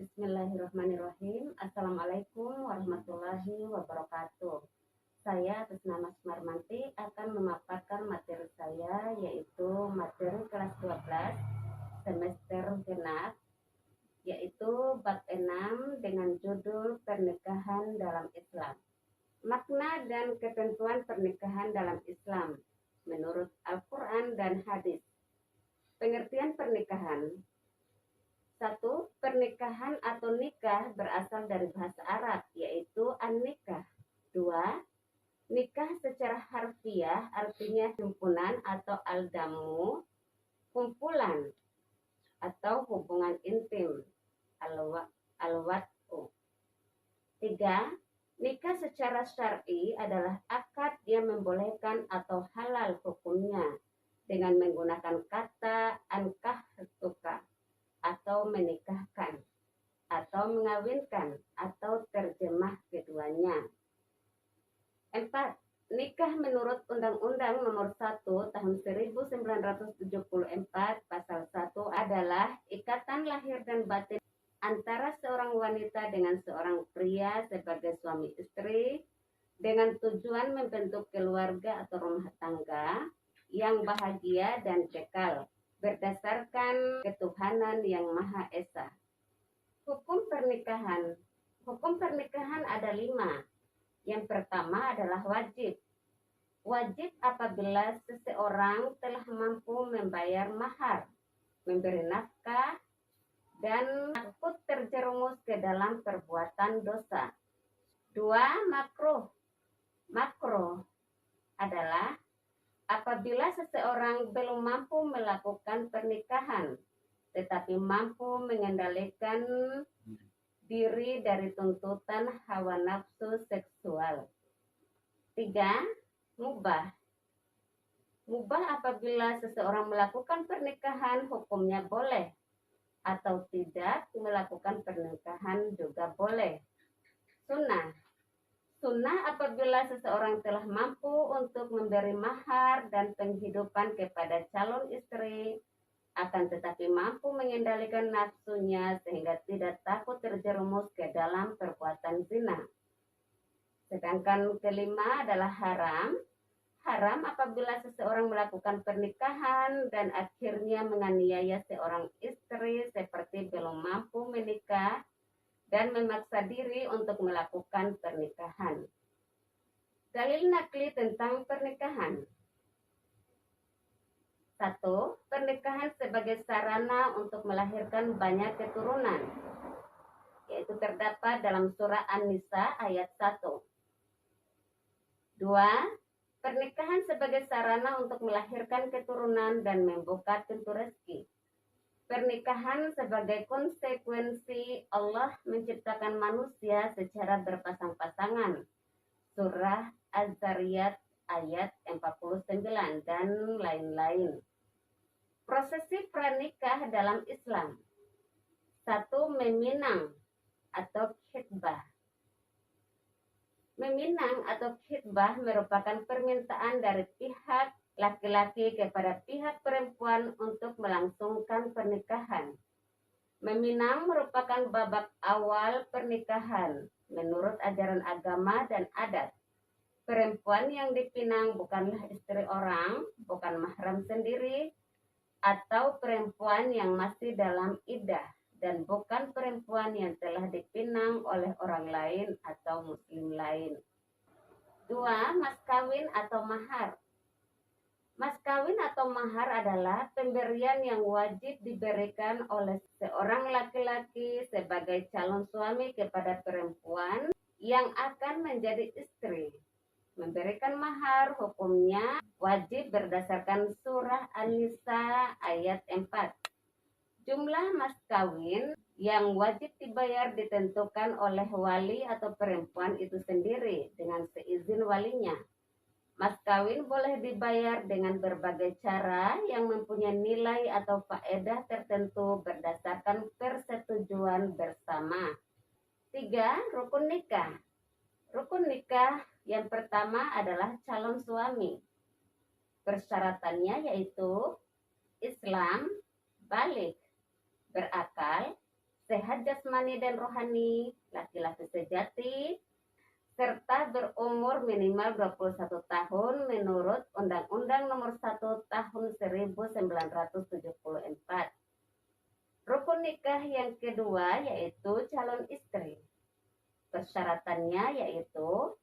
Bismillahirrahmanirrahim. Assalamualaikum warahmatullahi wabarakatuh. Saya atas nama Sumarmanti akan memaparkan materi saya, yaitu materi kelas 12 semester genap, yaitu bab 6 dengan judul Pernikahan dalam Islam. Makna dan ketentuan pernikahan dalam Islam menurut Al-Quran dan Hadis. Pengertian pernikahan. 1. Pernikahan atau nikah berasal dari bahasa Arab, yaitu an-nikah. 2. Nikah secara harfiah artinya himpunan atau al-damu, kumpulan atau hubungan intim, al-wat'u. 3. Nikah secara syar'i adalah akad yang membolehkan atau halal hukumnya dengan menggunakan kata ankahtuka atau menikahkan, atau mengawinkan, atau terjemah keduanya. 4. Nikah menurut Undang-Undang Nomor 1 Tahun 1974 Pasal 1 adalah ikatan lahir dan batin antara seorang wanita dengan seorang pria sebagai suami istri dengan tujuan membentuk keluarga atau rumah tangga yang bahagia dan kekal berdasarkan ketuhanan yang Maha Esa. Hukum pernikahan. Hukum pernikahan ada 5. Yang pertama adalah wajib. Wajib apabila seseorang telah mampu membayar mahar, memberi nafkah, dan takut terjerumus ke dalam perbuatan dosa. 2. Makruh. Makruh adalah apabila seseorang belum mampu melakukan pernikahan, tetapi mampu mengendalikan diri dari tuntutan hawa nafsu seksual. 3. Mubah. Mubah apabila seseorang melakukan pernikahan hukumnya boleh, atau tidak melakukan pernikahan juga boleh. Sunnah. Sunnah apabila seseorang telah mampu untuk memberi mahar dan penghidupan kepada calon istri, akan tetapi mampu mengendalikan nafsunya sehingga tidak takut terjerumus ke dalam perbuatan zina. Sedangkan kelima adalah haram. Haram apabila seseorang melakukan pernikahan dan akhirnya menganiaya seorang istri seperti belum mampu menikah dan memaksa diri untuk melakukan pernikahan. Dalil nakli tentang pernikahan. 1. Pernikahan sebagai sarana untuk melahirkan banyak keturunan, yaitu terdapat dalam surah An-Nisa ayat 1. 2. Pernikahan sebagai sarana untuk melahirkan keturunan dan membuka pintu rezeki. Pernikahan sebagai konsekuensi Allah menciptakan manusia secara berpasang-pasangan. Surah Az-Zariyat ayat 49 dan lain-lain. Prosesi pranikah dalam Islam. 1. Meminang atau khitbah. Meminang atau khitbah merupakan permintaan dari pihak laki-laki kepada pihak perempuan untuk melangsungkan pernikahan. Meminang merupakan babak awal pernikahan menurut ajaran agama dan adat. Perempuan yang dipinang bukanlah istri orang, bukan mahram sendiri, atau perempuan yang masih dalam iddah, dan bukan perempuan yang telah dipinang oleh orang lain atau muslim lain. 2. Mas kawin atau mahar. Mas kawin atau mahar adalah pemberian yang wajib diberikan oleh seorang laki-laki sebagai calon suami kepada perempuan yang akan menjadi istri. Memberikan mahar hukumnya wajib berdasarkan surah An-Nisa ayat 4. Jumlah mas kawin yang wajib dibayar ditentukan oleh wali atau perempuan itu sendiri dengan seizin walinya. Mas kawin boleh dibayar dengan berbagai cara yang mempunyai nilai atau faedah tertentu berdasarkan persetujuan bersama. 3. Rukun nikah. Rukun nikah yang pertama adalah calon suami. Persyaratannya yaitu Islam, balik, berakal, sehat jasmani dan rohani, laki-laki sejati, serta berumur minimal 21 tahun menurut Undang-Undang Nomor 1 Tahun 1974. Rukun nikah yang kedua yaitu calon istri. Persyaratannya yaitu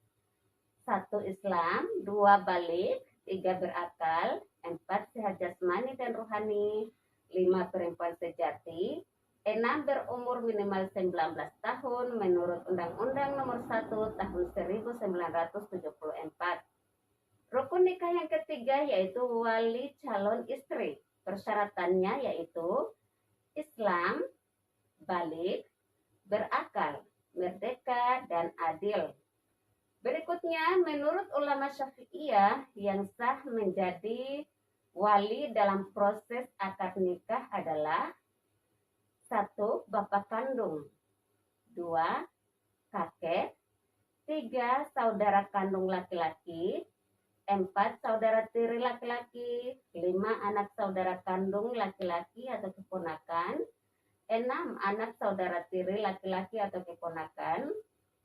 1. Islam, 2. Balik, 3. Berakal, 4. Sehat jasmani dan rohani, 5. Perempuan sejati, 6. Berumur minimal 19 tahun menurut Undang-Undang Nomor 1 Tahun 1974. Rukun nikah yang ketiga yaitu wali calon istri. Persyaratannya yaitu Islam, balik, berakal, merdeka, dan adil. Berikutnya, menurut ulama Syafi'iyah yang sah menjadi wali dalam proses akad nikah adalah 1. Bapak kandung, 2. kakek, 3. saudara kandung laki-laki, 4. saudara tiri laki-laki, 5. anak saudara kandung laki-laki atau keponakan, 6. anak saudara tiri laki-laki atau keponakan,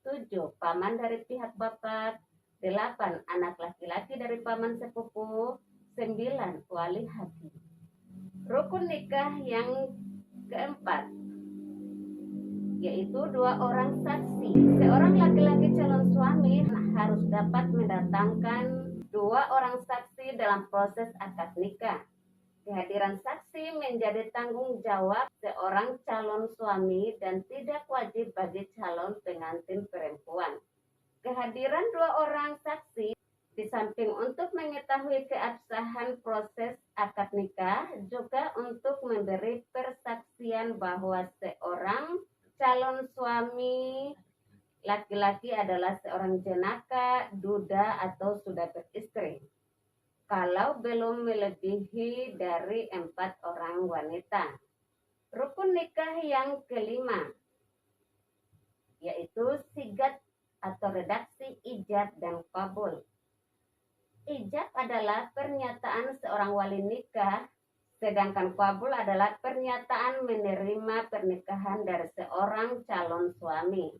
7. paman dari pihak bapak, 8. anak laki-laki dari paman sepupu, 9. wali hati. Rukun nikah yang keempat yaitu 2 orang saksi. Seorang laki-laki calon suami harus dapat mendatangkan 2 orang saksi dalam proses akad nikah. Kehadiran saksi menjadi tanggung jawab seorang calon suami dan tidak wajib bagi calon pengantin perempuan. Kehadiran 2 orang saksi di samping untuk mengetahui keabsahan proses akad nikah, juga untuk memberi persaksian bahwa seorang calon suami laki-laki adalah seorang jenaka, duda, atau sudah beristri. Kalau belum melebihi dari 4 orang wanita. Rukun nikah yang kelima yaitu sigat atau redaksi ijab dan qabul. Ijab adalah pernyataan seorang wali nikah, sedangkan qabul adalah pernyataan menerima pernikahan dari seorang calon suami.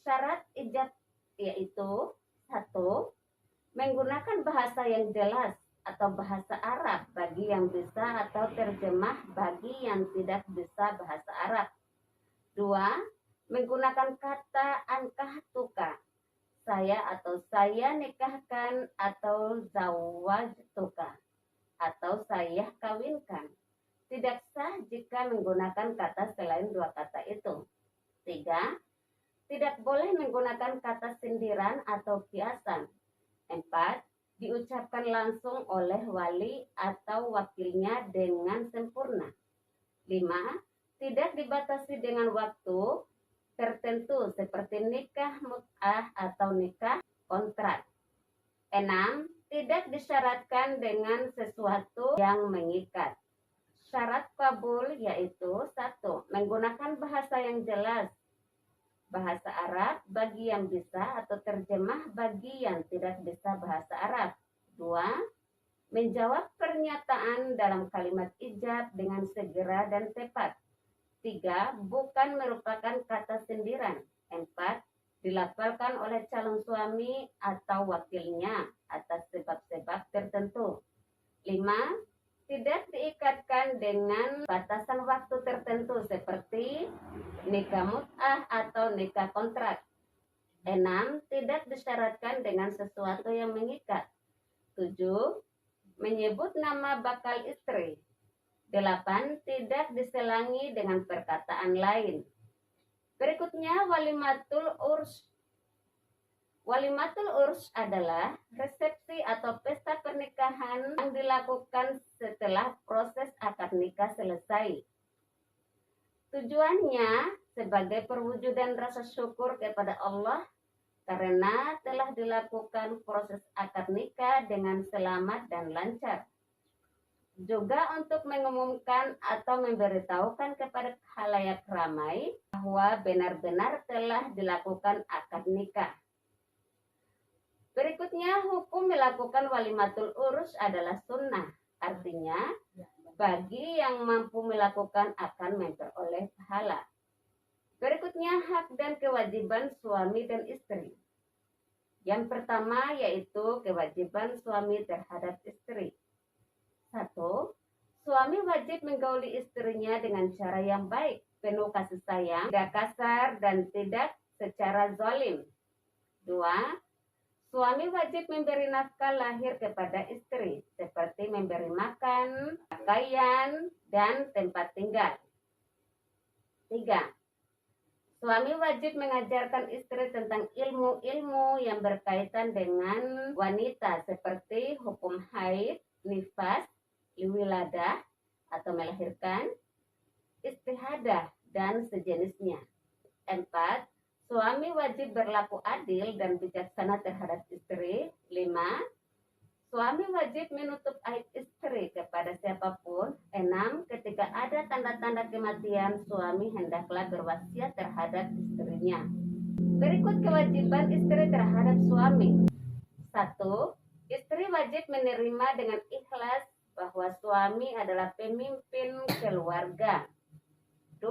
Syarat ijab yaitu 1. Menggunakan bahasa yang jelas atau bahasa Arab bagi yang bisa atau terjemah bagi yang tidak bisa bahasa Arab. 2. Menggunakan kata ankah tuka, saya atau saya nikahkan, atau zawajtuka atau saya kawinkan. Tidak sah jika menggunakan kata selain 2 kata itu. 3. Tidak boleh menggunakan kata sindiran atau kiasan. 4. Diucapkan langsung oleh wali atau wakilnya dengan sempurna. 5. Tidak dibatasi dengan waktu tertentu seperti nikah mut'ah atau nikah kontrak. 6. Tidak disyaratkan dengan sesuatu yang mengikat. Syarat kabul yaitu 1. Menggunakan bahasa yang jelas, bahasa Arab bagi yang bisa atau terjemah bagi yang tidak bisa bahasa Arab. 2. Menjawab pernyataan dalam kalimat ijab dengan segera dan tepat. 3. Bukan merupakan kata sindiran. 4. Dilafalkan oleh calon suami atau wakilnya atas sebab-sebab tertentu. 5. Tidak diikatkan dengan batasan waktu tertentu seperti nikah mut'ah atau nikah kontrak. 6. Tidak disyaratkan dengan sesuatu yang mengikat. 7. Menyebut nama bakal istri. 8. Tidak diselangi dengan perkataan lain. Berikutnya walimatul urs. Walimatul urs adalah resepsi atau pesta pernikahan yang dilakukan setelah proses akad nikah selesai. Tujuannya sebagai perwujudan rasa syukur kepada Allah karena telah dilakukan proses akad nikah dengan selamat dan lancar. Juga untuk mengumumkan atau memberitahukan kepada khalayak ramai bahwa benar-benar telah dilakukan akad nikah. Berikutnya, hukum melakukan walimatul urus adalah sunnah. Artinya, Bagi yang mampu melakukan akan memperoleh pahala. Berikutnya hak dan kewajiban suami dan istri. Yang pertama yaitu kewajiban suami terhadap istri. 1. Suami wajib menggauli istrinya dengan cara yang baik, penuh kasih sayang, tidak kasar, dan tidak secara zalim. 2. Suami wajib memberi nafkah lahir kepada istri, seperti memberi makan, pakaian, dan tempat tinggal. 3. Suami wajib mengajarkan istri tentang ilmu-ilmu yang berkaitan dengan wanita seperti hukum haid, nifas, wiladah atau melahirkan, istihadah, dan sejenisnya. 4. Suami wajib berlaku adil dan bijaksana terhadap istri. 5. Suami wajib menutup aib istri kepada siapapun. 6. Ketika ada tanda-tanda kematian, suami hendaklah berwasiat terhadap istrinya. Berikut kewajiban istri terhadap suami. 1. Istri wajib menerima dengan ikhlas bahwa suami adalah pemimpin keluarga. 2.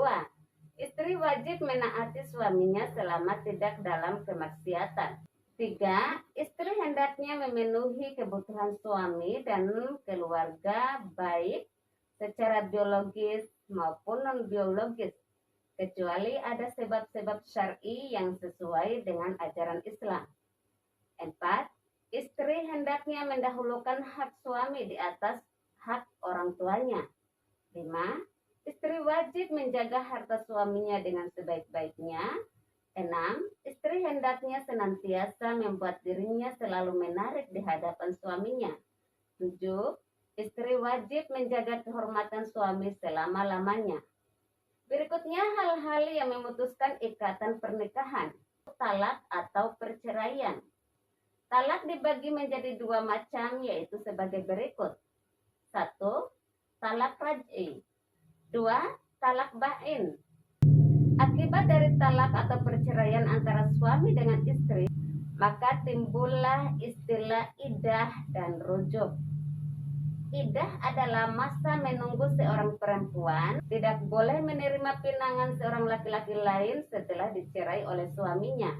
Istri wajib menaati suaminya selama tidak dalam kemaksiatan. 3. Istri hendaknya memenuhi kebutuhan suami dan keluarga baik secara biologis maupun non-biologis, kecuali ada sebab-sebab syar'i yang sesuai dengan ajaran Islam. 4. Istri hendaknya mendahulukan hak suami di atas hak orang tuanya. 5. Istri wajib menjaga harta suaminya dengan sebaik-baiknya. 6. Istri hendaknya senantiasa membuat dirinya selalu menarik di hadapan suaminya. 7. Istri wajib menjaga kehormatan suami selama-lamanya. Berikutnya hal-hal yang memutuskan ikatan pernikahan. Talak atau perceraian. Talak dibagi menjadi 2 macam, yaitu sebagai berikut. 1. Talak raj'i. 2. Talak bain. Akibat dari talak atau perceraian antara suami dengan istri, maka timbullah istilah iddah dan rujuk. Iddah adalah masa menunggu seorang perempuan tidak boleh menerima pinangan seorang laki-laki lain setelah dicerai oleh suaminya.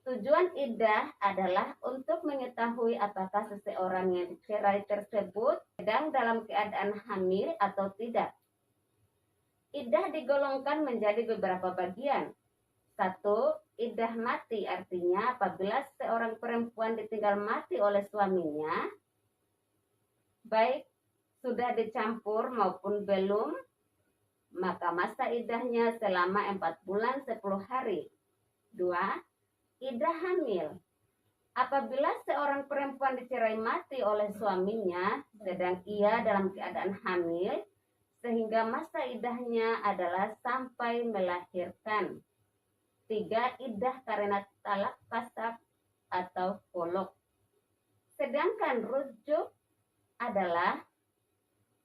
Tujuan iddah adalah untuk mengetahui apakah seseorang yang dicerai tersebut sedang dalam keadaan hamil atau tidak. Iddah digolongkan menjadi beberapa bagian. 1. Iddah mati, artinya apabila seorang perempuan ditinggal mati oleh suaminya, baik sudah dicampur maupun belum, maka masa iddahnya selama 4 bulan 10 hari. 2. Iddah hamil. Apabila seorang perempuan dicerai mati oleh suaminya, sedang ia dalam keadaan hamil, sehingga masa iddahnya adalah sampai melahirkan. 3. Iddah karena talak fasakh atau kolok. Sedangkan rujuk adalah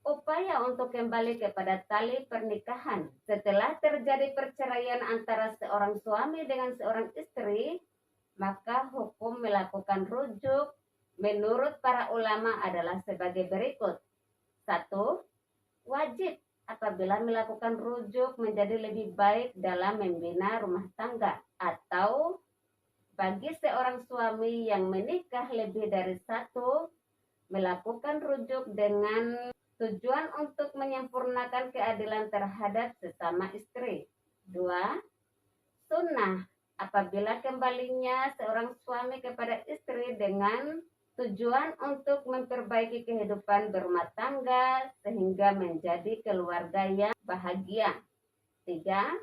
upaya untuk kembali kepada tali pernikahan. Setelah terjadi perceraian antara seorang suami dengan seorang istri, maka hukum melakukan rujuk menurut para ulama adalah sebagai berikut. 1. Wajib apabila melakukan rujuk menjadi lebih baik dalam membina rumah tangga, atau bagi seorang suami yang menikah lebih dari 1, melakukan rujuk dengan tujuan untuk menyempurnakan keadilan terhadap sesama istri. 2. Sunnah apabila kembalinya seorang suami kepada istri dengan tujuan untuk memperbaiki kehidupan berumah tangga sehingga menjadi keluarga yang bahagia. 3.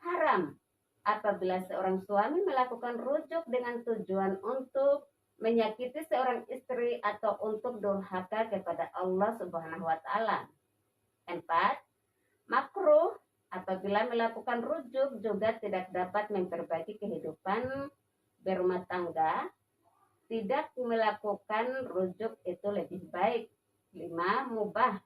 Haram apabila seorang suami melakukan rujuk dengan tujuan untuk menyakiti seorang istri atau untuk durhaka kepada Allah Subhanahu wa taala. 4. Makruh apabila melakukan rujuk juga tidak dapat memperbaiki kehidupan berumah tangga. Tidak melakukan rujuk itu lebih baik. 5. Mubah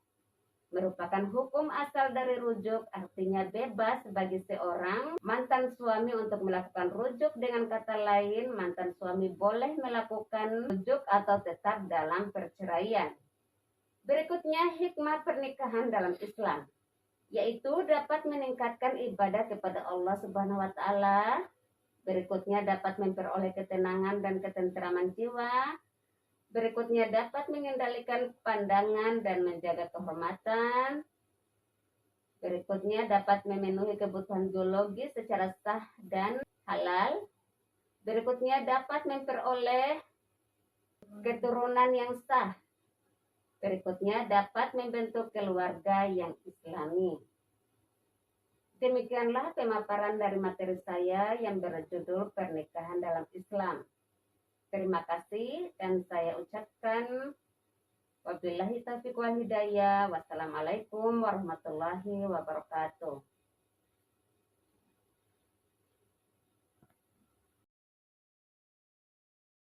merupakan hukum asal dari rujuk, artinya bebas bagi seorang mantan suami untuk melakukan rujuk. Dengan kata lain, mantan suami boleh melakukan rujuk atau tetap dalam perceraian. Berikutnya hikmah pernikahan dalam Islam, yaitu dapat meningkatkan ibadah kepada Allah Subhanahu wa taala. Berikutnya dapat memperoleh ketenangan dan ketenteraman jiwa. Berikutnya dapat mengendalikan pandangan dan menjaga kehormatan. Berikutnya dapat memenuhi kebutuhan biologis secara sah dan halal. Berikutnya dapat memperoleh keturunan yang sah. Berikutnya dapat membentuk keluarga yang islami. Demikianlah pemaparan dari materi saya yang berjudul pernikahan dalam Islam. Terima kasih dan saya ucapkan wabillahi taufiq wal hidayah. Wassalamualaikum warahmatullahi wabarakatuh.